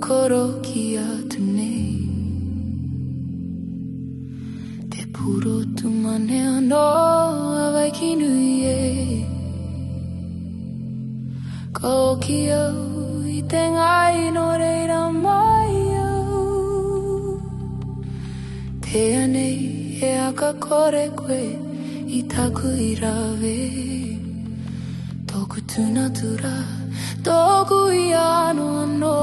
心気やとねTe puro tu manea no avai ki nui e Ko ki au I te ngai no reira mai au Te anei e aka kore koe I taku I rawe Toku tuna tura Toku I ano ano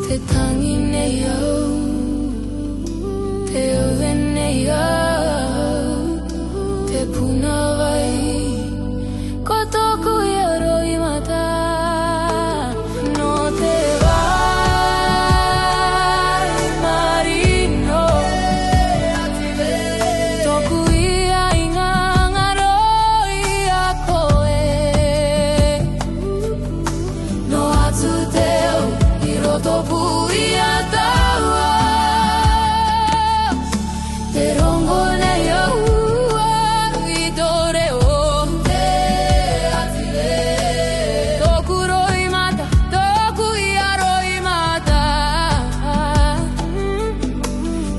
Te tangi nei au Te oe nei au Te puna vai Ko toku I aroi mata No te vai marino Toku I ainga ngaroi a koe No atu teo I roto pui a taua Te rongo nei au I dore o te atire Toku roi mata, toku I aroi mata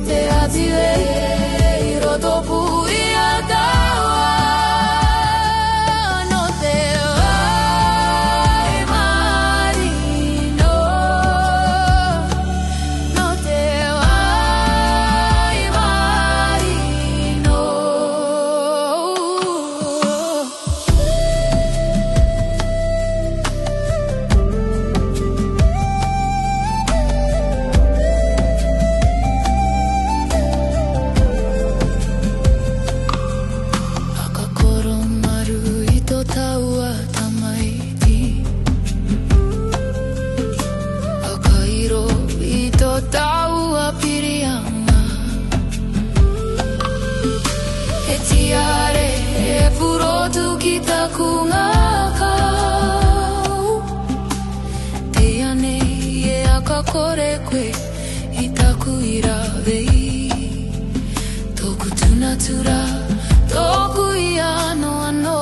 Te atire I roto pui a taua No te vai marino No te vai marino Akakoro maru I to taua tamaiti Akairo I to taua pirianga E tiare e purotu ki taku ngakau Te anei e aka kore koe I taku I rawei Toku tuna tura Toku I ano ano